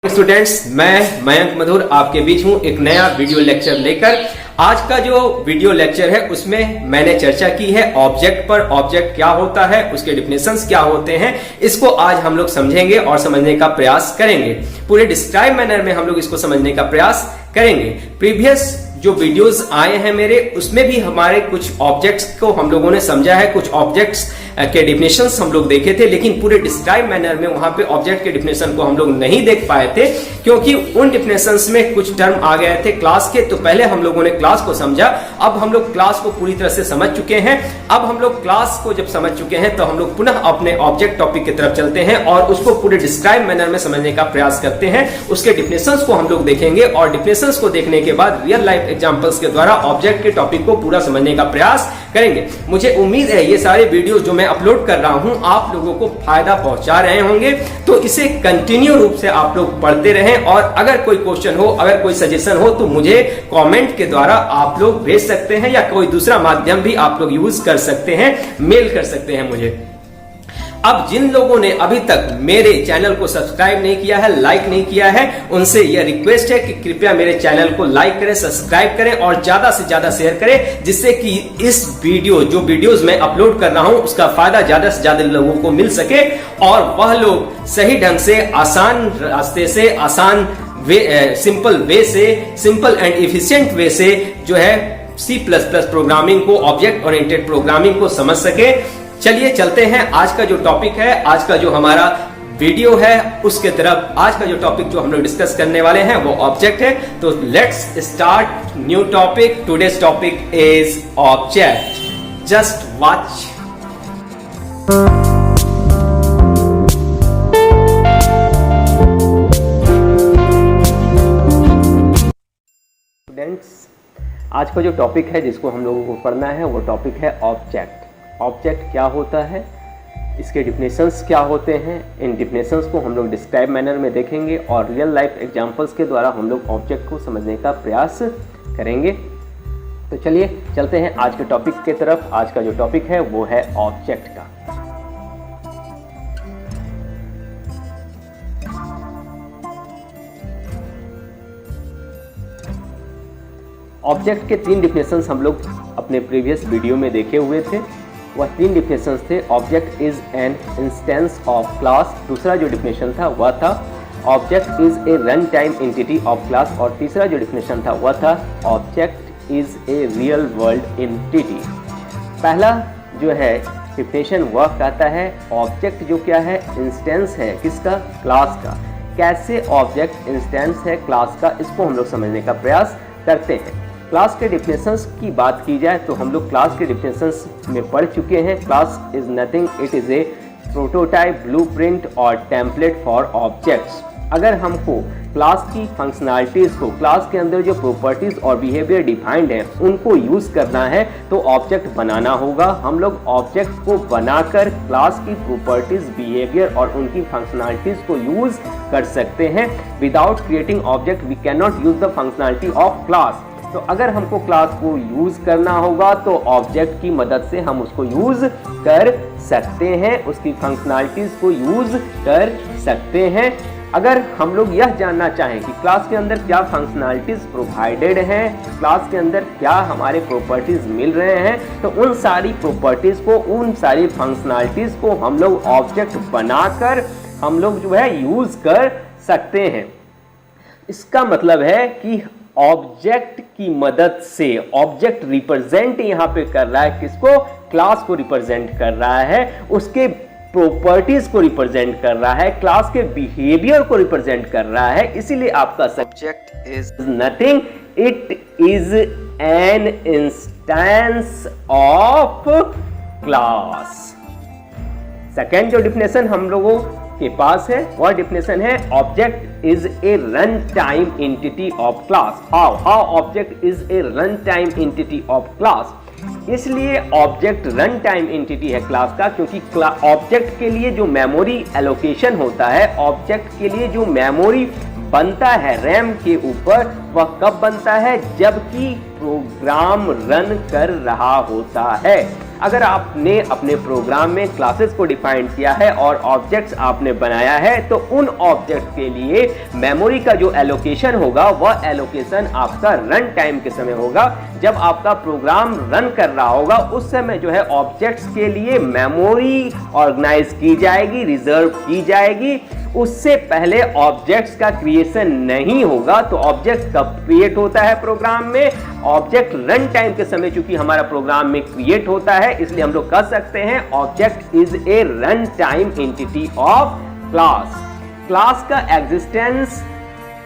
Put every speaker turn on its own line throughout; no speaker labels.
Students, मैं मयंक मधुर आपके बीच हूं एक नया वीडियो लेक्चर लेकर। आज का जो वीडियो लेक्चर है उसमें मैंने चर्चा की है ऑब्जेक्ट पर। ऑब्जेक्ट क्या होता है, उसके डिफिनेशंस क्या होते हैं, इसको आज हम लोग समझेंगे और समझने का प्रयास करेंगे। पूरे डिस्क्राइब मैनर में हम लोग इसको समझने का प्रयास करेंगे। प्रीवियस जो वीडियोस आए हैं मेरे, उसमें भी हमारे कुछ ऑब्जेक्ट्स को हम लोगों ने समझा है, कुछ ऑब्जेक्ट्स के डिफिनेशंस हम लोग देखे थे, लेकिन पूरे डिस्क्राइब मैनर में वहां पे ऑब्जेक्ट के डिफिनेशन को हम लोग नहीं देख पाए थे, क्योंकि उन डिफिनेशंस में कुछ टर्म आ गए थे क्लास के। तो पहले हम लोगों ने क्लास को समझा, अब हम लोग क्लास को पूरी तरह से समझ चुके हैं। अब हम लोग क्लास को जब समझ चुके हैं तो हम लोग पुनः अपने ऑब्जेक्ट टॉपिक की तरफ चलते हैं और उसको पूरे डिस्क्राइब मैनर में समझने का प्रयास करते हैं। उसके डिफिनेशंस को हम लोग देखेंगे और डिफिनेशंस को देखने के बाद रियल लाइफ एग्जांपल्स के द्वारा ऑब्जेक्ट के टॉपिक को पूरा समझने का प्रयास करेंगे। मुझे उम्मीद है ये सारे वीडियो जो मैं अपलोड कर रहा हूं आप लोगों को फायदा पहुंचा रहे होंगे, तो इसे कंटिन्यू रूप से आप लोग पढ़ते रहें। और अगर कोई क्वेश्चन हो, अगर कोई सजेशन हो, तो मुझे कमेंट के द्वारा आप लोग भेज सकते हैं, या कोई दूसरा माध्यम भी आप लोग यूज कर सकते हैं, मेल कर सकते हैं मुझे। अब जिन लोगों ने अभी तक मेरे चैनल को सब्सक्राइब नहीं किया है, लाइक नहीं किया है, उनसे यह रिक्वेस्ट है कि कृपया मेरे चैनल को लाइक करें, सब्सक्राइब करें और ज्यादा से ज्यादा शेयर करें, जिससे कि इस जो वीडियोस मैं अपलोड कर रहा हूं उसका फायदा ज्यादा से ज्यादा लोगों को मिल सके और वह लोग सही ढंग से, आसान रास्ते से, आसान सिंपल एंड इफिशिएंट वे से जो है C++ प्रोग्रामिंग को, ऑब्जेक्ट ओरिएंटेड प्रोग्रामिंग को समझ सके। चलिए चलते हैं आज का जो टॉपिक है, आज का जो हमारा वीडियो है उसके तरफ। आज का जो टॉपिक जो हम लोग डिस्कस करने वाले हैं वो ऑब्जेक्ट है। तो let's start new topic. Today's topic is object. Just watch. Students, आज का जो टॉपिक है जिसको हम लोगों को पढ़ना है वो टॉपिक है ऑब्जेक्ट। ऑब्जेक्ट क्या होता है, इसके डिफिनेशंस क्या होते हैं, इन डिफिनेशंस को हम लोग डिस्क्राइब मैनर में देखेंगे और रियल लाइफ एग्जांपल्स के द्वारा हम लोग ऑब्जेक्ट को समझने का प्रयास करेंगे। तो चलिए चलते हैं आज के टॉपिक के तरफ। आज का जो टॉपिक है वो है ऑब्जेक्ट का। ऑब्जेक्ट के 3 डिफिनेशंस हम लोग अपने प्रीवियस वीडियो में देखे हुए थे। वह 3 डिफिनेशंस थे। Object is an instance of class, दूसरा जो डिफिनेशन था वह था object is a run time entity of class, और तीसरा जो डिफिनेशन था वह था object is a real world entity. पहला जो है डिफिनेशन वह कहता है ऑब्जेक्ट जो क्या है, इंस्टेंस है किसका, क्लास का। कैसे ऑब्जेक्ट इंस्टेंस है क्लास का, इसको हम लोग समझने का प्रयास करते हैं। क्लास के डिफिनेशंस की बात की जाए तो हम लोग क्लास के डिफिनेशंस में पढ़ चुके हैं। Class is nothing, it is a prototype, blueprint और टेम्पलेट फॉर ऑब्जेक्ट्स। अगर हमको क्लास की फंक्शनैलिटीज को, क्लास के अंदर जो प्रॉपर्टीज और बिहेवियर डिफाइंड है उनको यूज करना है तो ऑब्जेक्ट बनाना होगा। हम लोग ऑब्जेक्ट को बनाकर क्लास की प्रॉपर्टीज, बिहेवियर और उनकी फंक्शनैलिटीज को यूज कर सकते हैं। Without creating object we can not use the functionality of class. तो अगर हमको क्लास को यूज करना होगा तो ऑब्जेक्ट की मदद से हम उसको यूज कर सकते हैं, उसकी फंक्शनैलिटीज को यूज कर सकते हैं। अगर हम लोग यह जानना चाहें कि क्लास के अंदर क्या फंक्शनैलिटीज प्रोवाइडेड हैं, क्लास के अंदर क्या हमारे प्रॉपर्टीज मिल रहे हैं, तो उन सारी प्रॉपर्टीज को, उन सारी फंक्शनैलिटीज को हम लोग ऑब्जेक्ट बनाकर हम लोग जो है यूज कर सकते हैं। इसका मतलब है कि ऑब्जेक्ट की मदद से, ऑब्जेक्ट रिप्रेजेंट यहां पे कर रहा है किसको, क्लास को रिप्रेजेंट कर रहा है, उसके प्रॉपर्टीज को रिप्रेजेंट कर रहा है, क्लास के बिहेवियर को रिप्रेजेंट कर रहा है। इसीलिए आपका subject is nothing, it is an instance of class. Second जो डिफिनेशन हम लोगों के पास है वह डिफिनेशन है object is a run time entity of class. How object is a run time entity of class. इसलिए ऑब्जेक्ट रन टाइम एंटिटी है class का, क्योंकि ऑब्जेक्ट के लिए जो मेमोरी एलोकेशन होता है, ऑब्जेक्ट के लिए जो मेमोरी बनता है रैम के ऊपर, वह कब बनता है? जबकि प्रोग्राम रन कर रहा होता है। अगर आपने अपने प्रोग्राम में क्लासेस को डिफाइन किया है और ऑब्जेक्ट्स आपने बनाया है, तो उन ऑब्जेक्ट के लिए मेमोरी का जो एलोकेशन होगा, वह एलोकेशन आपका रन टाइम के समय होगा। जब आपका प्रोग्राम रन कर रहा होगा, उस समय जो है ऑब्जेक्ट्स के लिए मेमोरी ऑर्गेनाइज की जाएगी, रिजर्व की जाएगी। उससे पहले ऑब्जेक्ट्स का क्रिएशन नहीं होगा। तो ऑब्जेक्ट कब क्रिएट होता है प्रोग्राम में? ऑब्जेक्ट रन टाइम के समय चूंकि हमारा प्रोग्राम में क्रिएट होता है, इसलिए हम लोग कह सकते हैं object is a run time entity of class. Class का एग्जिस्टेंस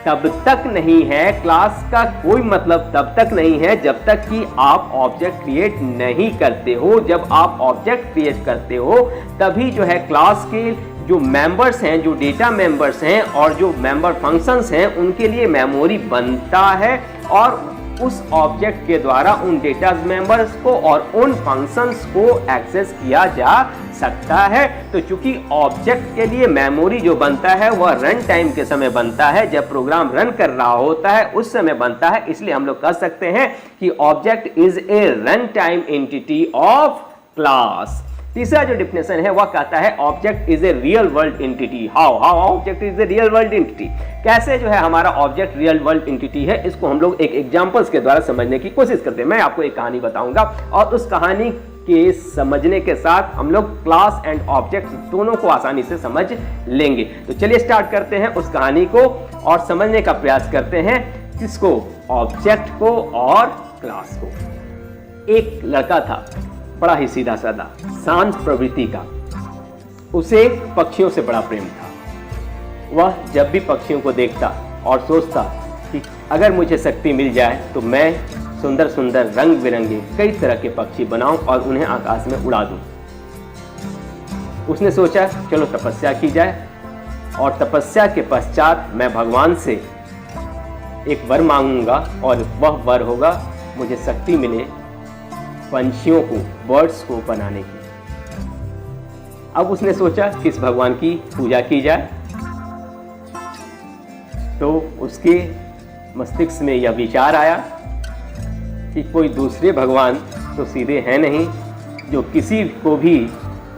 तब तक नहीं है, क्लास का कोई मतलब तब तक नहीं है जब तक कि आप ऑब्जेक्ट क्रिएट नहीं करते हो। जब आप ऑब्जेक्ट क्रिएट करते हो, तभी जो है क्लास के जो मेंबर्स हैं, जो डेटा मेंबर्स हैं और जो मेंबर फंक्शंस हैं, उनके लिए मेमोरी बनता है और उस ऑब्जेक्ट के द्वारा उन डेटा मेंबर्स को और उन फंक्शंस को एक्सेस किया जा सकता है। तो चूंकि ऑब्जेक्ट के लिए मेमोरी जो बनता है वह रन टाइम के समय बनता है, जब प्रोग्राम रन कर रहा होता है उस समय बनता है, इसलिए हम लोग कह सकते हैं कि object is a run time entity of class. तीसरा जो डिफिनेशन है वह कहता है object is a real world entity. How object is a real world entity? कैसे जो है हमारा ऑब्जेक्ट रियल वर्ल्ड एंटिटी है, इसको हम लोग एक एग्जांपल्स के द्वारा समझने की कोशिश करते हैं। मैं आपको एक कहानी बताऊंगा और उस कहानी के समझने के साथ हम लोग क्लास एंड ऑब्जेक्ट दोनों को आसानी से समझ लेंगे। तो चलिए स्टार्ट करते हैं उस कहानी को और समझने का प्रयास करते हैं किसको? ऑब्जेक्ट को और क्लास को। एक लड़का था, बड़ा ही सीधा साधा, शांत प्रवृत्ति का। उसे पक्षियों से बड़ा प्रेम था। वह जब भी पक्षियों को देखता और सोचता कि अगर मुझे शक्ति मिल जाए तो मैं सुंदर सुंदर रंग बिरंगे कई तरह के पक्षी बनाऊं और उन्हें आकाश में उड़ा दूं। उसने सोचा चलो तपस्या की जाए और तपस्या के पश्चात मैं भगवान से एक वर मांगूंगा और वह वर होगा मुझे शक्ति मिले पंछियों को, बर्ड्स को बनाने की। अब उसने सोचा किस भगवान की पूजा की जाए, तो उसके मस्तिष्क में यह विचार आया कि कोई दूसरे भगवान तो सीधे हैं नहीं जो किसी को भी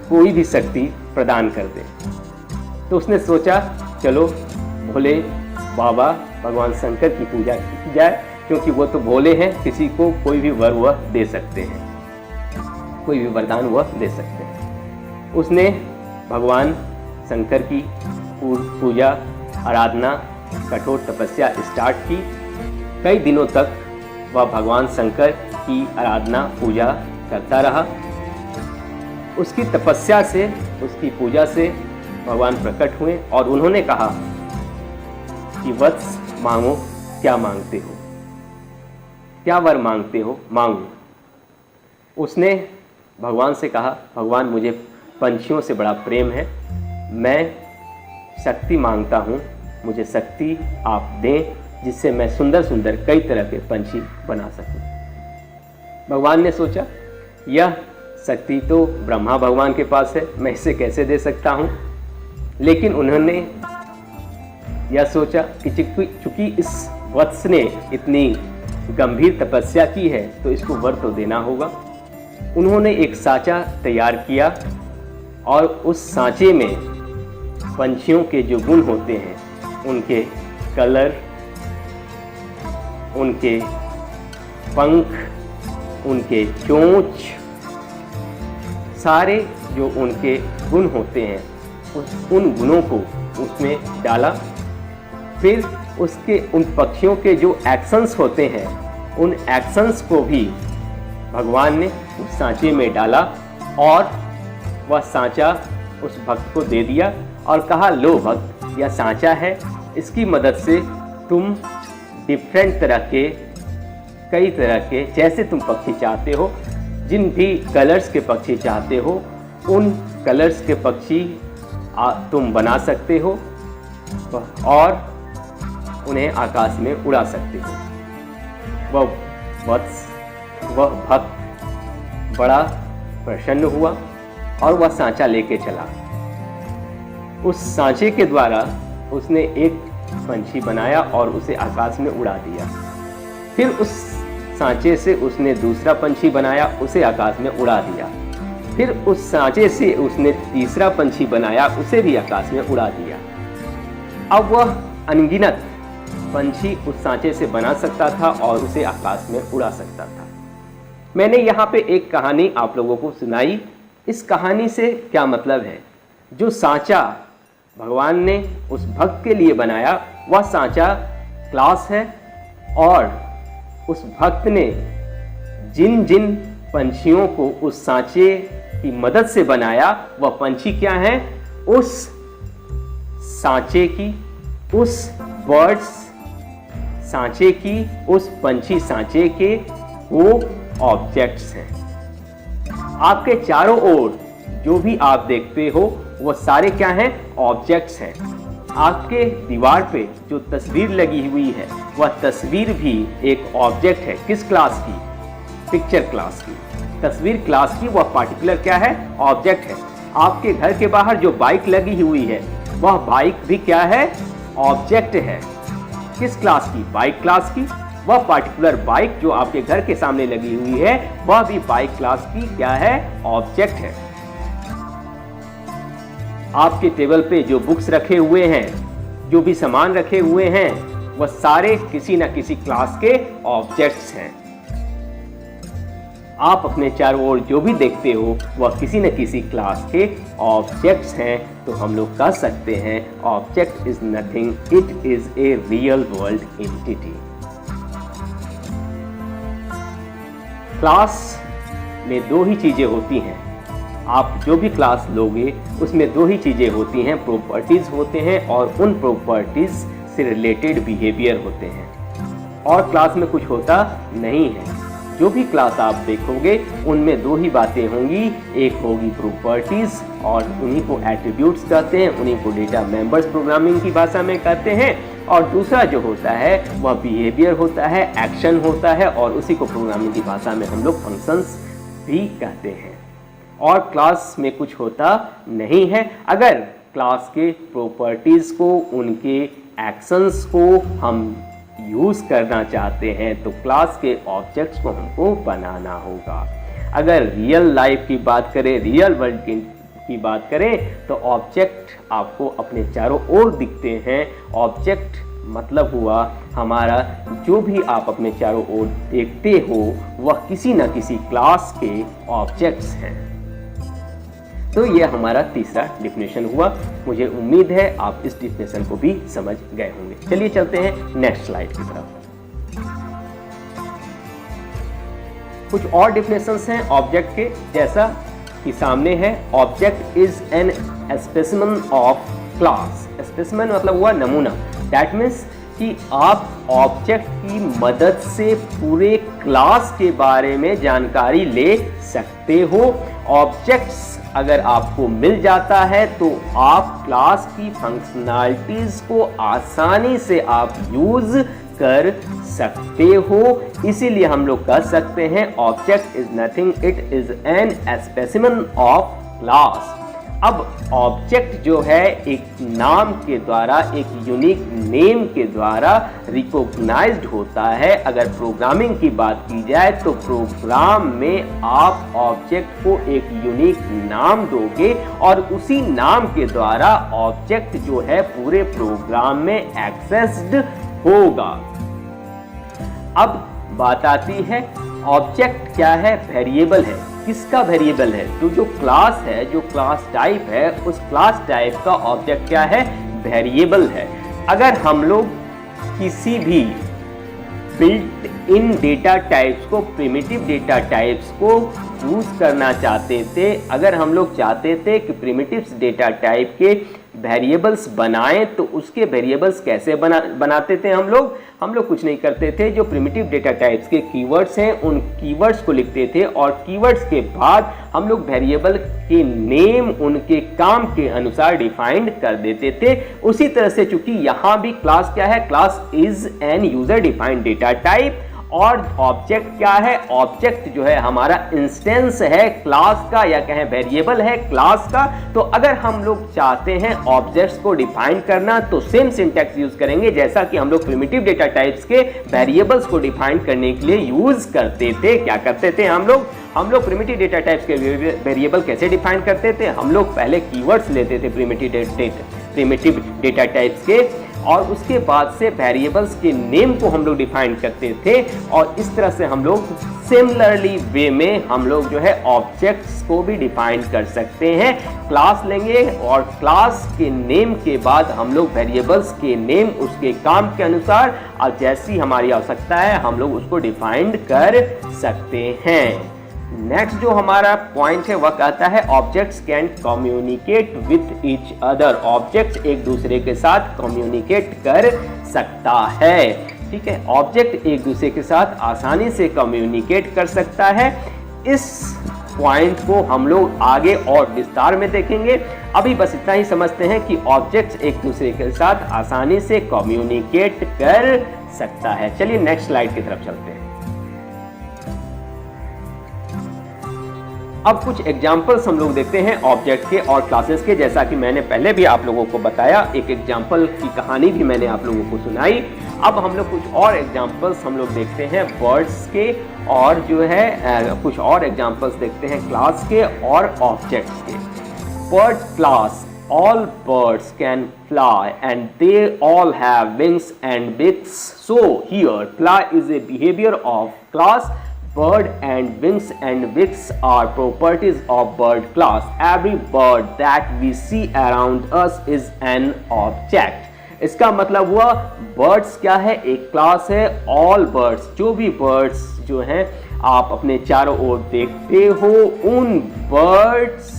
कोई भी शक्ति प्रदान कर दे। तो उसने सोचा चलो भोले बाबा भगवान शंकर की पूजा की जाए, क्योंकि वो तो भोले हैं, किसी को कोई भी वर वह दे सकते हैं, कोई भी वरदान वह दे सकते हैं। उसने भगवान शंकर की पूजा, आराधना, कठोर तपस्या स्टार्ट की। कई दिनों तक वह भगवान शंकर की आराधना पूजा करता रहा। उसकी तपस्या से, उसकी पूजा से भगवान प्रकट हुए और उन्होंने कहा कि वत्स मांगो, क्या मांगते हो, क्या वर मांगते हो, मांगो। उसने भगवान से कहा भगवान मुझे पंछियों से बड़ा प्रेम है, मैं शक्ति मांगता हूँ, मुझे शक्ति आप दें जिससे मैं सुंदर सुंदर कई तरह के पंछी बना सकूं। भगवान ने सोचा यह शक्ति तो ब्रह्मा भगवान के पास है, मैं इसे कैसे दे सकता हूँ। लेकिन उन्होंने यह सोचा कि चूंकि इस वत्स ने इतनी गंभीर तपस्या की है तो इसको वर तो देना होगा। उन्होंने एक सांचा तैयार किया और उस सांचे में पंछियों के जो गुण होते हैं, उनके कलर, उनके पंख, उनके चोंच, सारे जो उनके गुण होते हैं उन गुणों को उसमें डाला। फिर उसके उन पक्षियों के जो एक्शंस होते हैं उन एक्शंस को भी भगवान ने उस सांचे में डाला और वह सांचा उस भक्त को दे दिया और कहा लो भक्त, यह सांचा है, इसकी मदद से तुम डिफरेंट तरह के, कई तरह के, जैसे तुम पक्षी चाहते हो, जिन भी कलर्स के पक्षी चाहते हो, उन कलर्स के पक्षी तुम बना सकते हो और उन्हें आकाश में उड़ा सकते हो। वह वत्स, वह भक्त बड़ा प्रसन्न हुआ और वह सांचा लेके चला। उस सांचे के द्वारा उसने एक पंछी बनाया और उसे आकाश में उड़ा दिया। फिर उस सांचे से उसने दूसरा पंछी बनाया, उसे आकाश में उड़ा दिया। फिर उस सांचे से उसने तीसरा पंछी बनाया, उसे भी आकाश में उड़ा दिया। अब वह अनगिनत पंछी उस सांचे से बना सकता था और उसे आकाश में उड़ा सकता था। मैंने यहाँ पे एक कहानी आप लोगों को सुनाई। इस कहानी से क्या मतलब है? जो सांचा भगवान ने उस भक्त के लिए बनाया वह सांचा क्लास है, और उस भक्त ने जिन जिन पंछियों को उस सांचे की मदद से बनाया वह पंछी क्या हैं? उस सांचे की, उस बर्ड्स सांचे की, उस पंछी सांचे के वो ऑब्जेक्ट्स हैं। आपके चारों ओर जो भी आप देखते हो वो सारे क्या हैं? ऑब्जेक्ट्स हैं। आपके दीवार पे जो तस्वीर लगी हुई है वह तस्वीर भी एक ऑब्जेक्ट है। किस क्लास की? पिक्चर क्लास की। तस्वीर क्लास की वह पार्टिकुलर क्या है? ऑब्जेक्ट है। आपके घर के बाहर जो बाइक लगी हुई है वह बाइक भी क्या है? ऑब्जेक्ट है। किस क्लास की? बाइक क्लास की। वह पार्टिकुलर बाइक जो आपके घर के सामने लगी हुई है वह भी बाइक क्लास की क्या है? ऑब्जेक्ट है। आपके टेबल पे जो बुक्स रखे हुए हैं, जो भी सामान रखे हुए हैं, वह सारे किसी न किसी क्लास के ऑब्जेक्ट्स हैं। आप अपने चारों ओर जो भी देखते हो वह किसी न किसी क्लास के ऑब्जेक्ट्स हैं। तो हम लोग कह सकते हैं object is nothing, it is a real world entity. Class में दो ही चीजें होती हैं। आप जो भी क्लास लोगे उसमें दो ही चीजें होती हैं, प्रॉपर्टीज होते हैं और उन प्रॉपर्टीज से रिलेटेड बिहेवियर होते हैं, और क्लास में कुछ होता नहीं है। जो भी क्लास आप देखोगे उनमें दो ही बातें होंगी, एक होगी प्रॉपर्टीज और उन्हीं को एट्रीब्यूट्स कहते हैं, उन्हीं को डेटा मेंबर्स प्रोग्रामिंग की भाषा में कहते हैं, और दूसरा जो होता है वह बिहेवियर होता है, एक्शन होता है, और उसी को प्रोग्रामिंग की भाषा में हम लोग फंक्शंस भी कहते हैं। और क्लास में कुछ होता नहीं है। अगर क्लास के प्रॉपर्टीज को, उनके एक्शंस को हम यूज करना चाहते हैं तो क्लास के ऑब्जेक्ट्स को हमको बनाना होगा। अगर रियल लाइफ की बात करें, रियल वर्ल्ड की बात करें तो ऑब्जेक्ट आपको अपने चारों ओर दिखते हैं। ऑब्जेक्ट मतलब हुआ हमारा जो भी आप अपने चारों ओर देखते हो वह किसी न किसी क्लास के ऑब्जेक्ट्स हैं। तो यह हमारा तीसरा डिफिनेशन हुआ। मुझे उम्मीद है आप इस डिफिनेशन को भी समझ गए होंगे। चलिए चलते हैं नेक्स्ट स्लाइड की तरफ। कुछ और डिफिनेशंस हैं ऑब्जेक्ट के, जैसा कि सामने है। Object is an specimen of class. Specimen मतलब हुआ नमूना। दैट मीन्स कि आप ऑब्जेक्ट की मदद से पूरे क्लास के बारे में जानकारी ले सकते हो। ऑब्जेक्ट्स अगर आपको मिल जाता है तो आप क्लास की फंक्शनैलिटीज को आसानी से आप यूज कर सकते हो। इसीलिए हम लोग कह सकते हैं object is nothing, it is an specimen of class. अब ऑब्जेक्ट जो है एक नाम के द्वारा, एक यूनिक नेम के द्वारा रिकॉग्नाइज्ड होता है। अगर प्रोग्रामिंग की बात की जाए तो प्रोग्राम में आप ऑब्जेक्ट को एक यूनिक नाम दोगे और उसी नाम के द्वारा ऑब्जेक्ट जो है पूरे प्रोग्राम में एक्सेस्ड होगा। अब बात आती है ऑब्जेक्ट क्या है? वेरिएबल है। किसका वेरिएबल है? तो जो क्लास है, जो क्लास टाइप है, उस क्लास टाइप का ऑब्जेक्ट क्या है? वेरिएबल है। अगर हम लोग किसी भी बिल्ट इन डेटा टाइप्स को, प्रिमिटिव डेटा टाइप्स को यूज करना चाहते थे, अगर हम लोग चाहते थे कि प्रिमिटिव्स डेटा टाइप के वेरिएबल्स बनाएं तो उसके वेरिएबल्स कैसे बनाते थे हम लोग कुछ नहीं करते थे। जो प्रिमिटिव डेटा टाइप्स के कीवर्ड्स हैं उन कीवर्ड्स को लिखते थे और कीवर्ड्स के बाद हम लोग वेरिएबल के नेम उनके काम के अनुसार डिफाइंड कर देते थे। उसी तरह से चूंकि यहाँ भी क्लास क्या है? Class is an user defined data type और ऑब्जेक्ट क्या है? ऑब्जेक्ट जो है हमारा इंस्टेंस है क्लास का, या कहें वेरिएबल है क्लास का। तो अगर हम लोग चाहते हैं ऑब्जेक्ट्स को डिफाइन करना तो सेम सिंटैक्स यूज करेंगे जैसा कि हम लोग प्रिमिटिव डेटा टाइप्स के वेरिएबल्स को डिफाइन करने के लिए यूज करते थे। क्या करते थे हम लोग प्रिमिटिव डेटा टाइप्स के वेरिएबल कैसे डिफाइन करते थे? हम लोग पहले कीवर्ड्स लेते थे प्रिमिटिव डेटा टाइप्स के, और उसके बाद से वेरिएबल्स के नेम को हम लोग डिफाइन करते थे, और इस तरह से हम लोग सिमिलरली वे में हम लोग जो है ऑब्जेक्ट्स को भी डिफाइन कर सकते हैं। क्लास लेंगे और क्लास के नेम के बाद हम लोग वेरिएबल्स के नेम उसके काम के अनुसार और जैसी हमारी आवश्यकता है हम लोग उसको डिफाइन कर सकते हैं। नेक्स्ट जो हमारा पॉइंट है वह कहता है objects can communicate with each other. Objects एक दूसरे के साथ कम्युनिकेट कर सकता है। ठीक है, ऑब्जेक्ट एक दूसरे के साथ आसानी से कम्युनिकेट कर सकता है। इस पॉइंट को हम लोग आगे और विस्तार में देखेंगे। अभी बस इतना ही समझते हैं कि ऑब्जेक्ट्स एक दूसरे के साथ आसानी से कम्युनिकेट कर सकता है। चलिए नेक्स्ट स्लाइड की तरफ चलते हैं। अब कुछ एग्जाम्पल्स हम लोग देखते हैं ऑब्जेक्ट के और क्लासेस के। जैसा कि मैंने पहले भी आप लोगों को बताया, एक एग्जाम्पल की कहानी भी मैंने आप लोगों को सुनाई। अब हम लोग कुछ और एग्जाम्पल्स हम लोग देखते हैं बर्ड्स के, और जो है कुछ और एग्जाम्पल्स देखते हैं क्लास के और ऑब्जेक्ट्स के। Bird class, all birds can fly and they all have wings and beaks. So here fly is a behavior of class. Bird and wings and beaks are properties of bird class. Every bird that we see around us is an object. इसका मतलब हुआ birds क्या है? एक class है। all birds, जो भी birds जो हैं आप अपने चारों ओर देखते हो, उन birds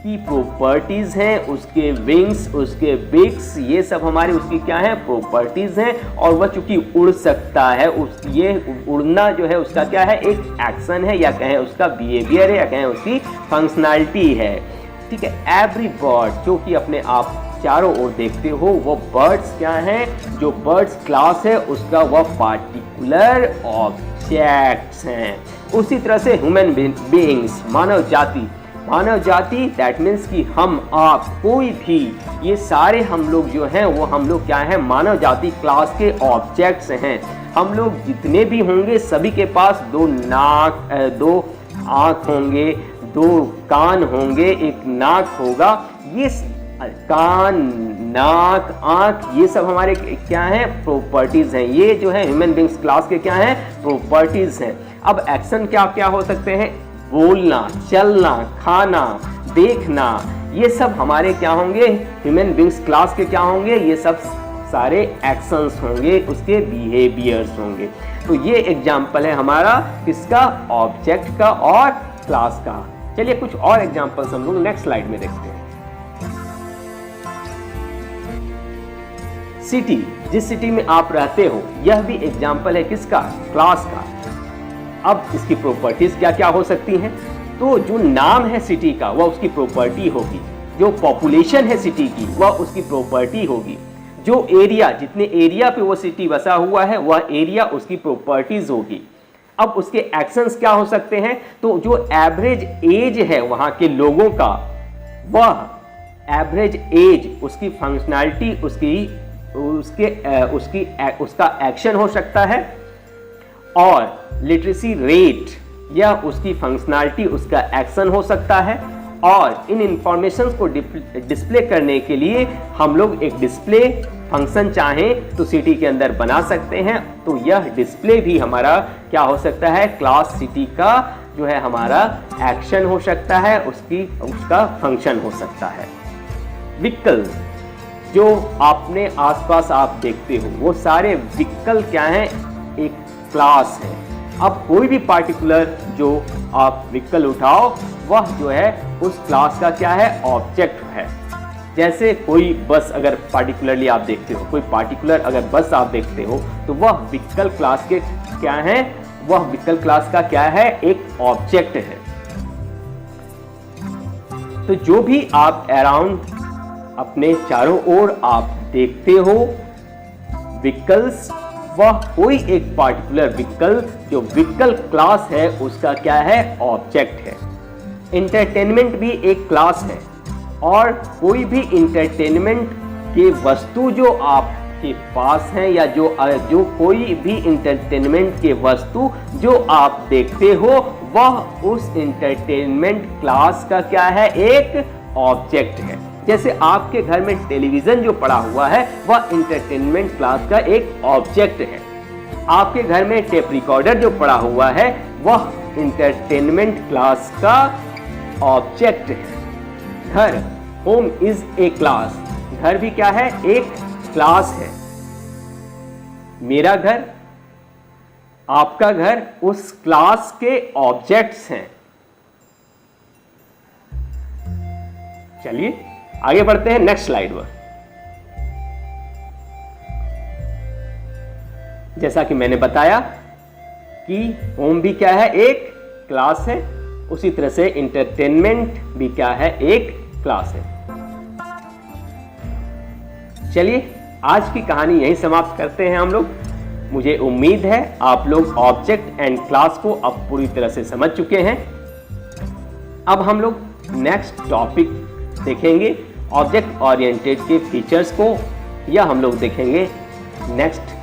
की प्रॉपर्टीज हैं, उसके विंग्स, उसके बिक्स, ये सब हमारी उसकी क्या है? प्रॉपर्टीज हैं। और वह चूंकि उड़ सकता है, ये उड़ना जो है उसका क्या है? एक एक्शन है, या कहें उसका बिहेवियर है, या कहें उसकी फंक्शनैलिटी है। ठीक है, एवरी बर्ड जो कि अपने आप चारों ओर देखते हो, वो बर्ड्स क्या हैं? जो बर्ड्स क्लास है उसका वह पार्टिकुलर ऑब्जेक्ट्स हैं। उसी तरह से ह्यूमन बीइंग्स, मानव जाति दैट मीन्स कि हम आप कोई भी, ये सारे हम लोग जो हैं वो हम लोग क्या है? मानव जाति क्लास के ऑब्जेक्ट्स हैं। हम लोग जितने भी होंगे सभी के पास दो आँख होंगे, दो कान होंगे, एक नाक होगा। ये कान, नाक, आँख, ये सब हमारे क्या हैं? प्रॉपर्टीज हैं। ये जो है ह्यूमन बीइंग्स क्लास के क्या हैं? प्रॉपर्टीज हैं। अब एक्शन क्या क्या हो सकते हैं? बोलना, चलना, खाना, देखना, ये सब हमारे क्या होंगे? ह्यूमन बीइंग्स क्लास के क्या होंगे? ये सब सारे एक्शंस होंगे, उसके बिहेवियर्स होंगे। तो ये एग्जाम्पल है हमारा किसका? ऑब्जेक्ट का और क्लास का। चलिए कुछ और एग्जाम्पल्स हम लोग नेक्स्ट स्लाइड में देखते हैं। सिटी, जिस सिटी में आप रहते हो, यह भी एग्जाम्पल है किसका? क्लास का। अब इसकी प्रॉपर्टीज क्या क्या हो सकती हैं? तो जो नाम है सिटी का वह उसकी प्रॉपर्टी होगी, जो पॉपुलेशन है सिटी की वह उसकी प्रॉपर्टी होगी, जो एरिया, जितने एरिया पे वो सिटी बसा हुआ है वह एरिया उसकी प्रॉपर्टीज होगी। अब उसके एक्शंस क्या हो सकते हैं? तो जो एवरेज एज है वहां के लोगों का, वह एवरेज एज, उसकी फंक्शनैलिटी, उसका एक्शन हो सकता है, और लिटरेसी रेट या उसकी फंक्शनैलिटी, उसका एक्शन हो सकता है। और इन इंफॉर्मेशंस को डिस्प्ले करने के लिए हम लोग एक डिस्प्ले फंक्शन चाहें तो सिटी के अंदर बना सकते हैं। तो यह डिस्प्ले भी हमारा क्या हो सकता है? क्लास सिटी का जो है हमारा एक्शन हो सकता है, उसका फंक्शन हो सकता है। व्हीकल, जो अपने आसपास आप देखते हो वो सारे व्हीकल क्या हैं? एक क्लास है। अब कोई भी पार्टिकुलर जो आप व्हीकल उठाओ वह जो है उस क्लास का क्या है? ऑब्जेक्ट है। जैसे कोई बस अगर पार्टिकुलरली आप देखते हो, कोई पार्टिकुलर अगर बस आप देखते हो तो वह व्हीकल क्लास के क्या है? वह व्हीकल क्लास का क्या है? एक ऑब्जेक्ट है। तो जो भी आप अराउंड अपने चारों ओर आप देखते हो व्हीकल्स, वह कोई एक पार्टिकुलर व्हीकल, जो व्हीकल क्लास है उसका क्या है, ऑब्जेक्ट है। एंटरटेनमेंट भी एक क्लास है, और कोई भी इंटरटेनमेंट की वस्तु जो आपके पास है, या जो कोई भी इंटरटेनमेंट की वस्तु जो आप देखते हो, वह उस इंटरटेनमेंट क्लास का क्या है, एक ऑब्जेक्ट है। जैसे आपके घर में टेलीविजन जो पड़ा हुआ है, वह इंटरटेनमेंट क्लास का एक ऑब्जेक्ट है। आपके घर में टेप रिकॉर्डर जो पड़ा हुआ है, वह इंटरटेनमेंट क्लास का ऑब्जेक्ट है। घर, होम इज ए क्लास, घर भी क्या है, एक क्लास है। मेरा घर, आपका घर उस क्लास के ऑब्जेक्ट्स हैं। चलिए आगे बढ़ते हैं नेक्स्ट स्लाइड पर। जैसा कि मैंने बताया कि होम भी क्या है, एक क्लास है, उसी तरह से इंटरटेनमेंट भी क्या है, एक क्लास है। चलिए आज की कहानी यहीं समाप्त करते हैं हम लोग। मुझे उम्मीद है आप लोग ऑब्जेक्ट एंड क्लास को अब पूरी तरह से समझ चुके हैं। अब हम लोग नेक्स्ट टॉपिक देखेंगे, ऑब्जेक्ट ओरिएंटेड के फीचर्स को, या हम लोग देखेंगे नेक्स्ट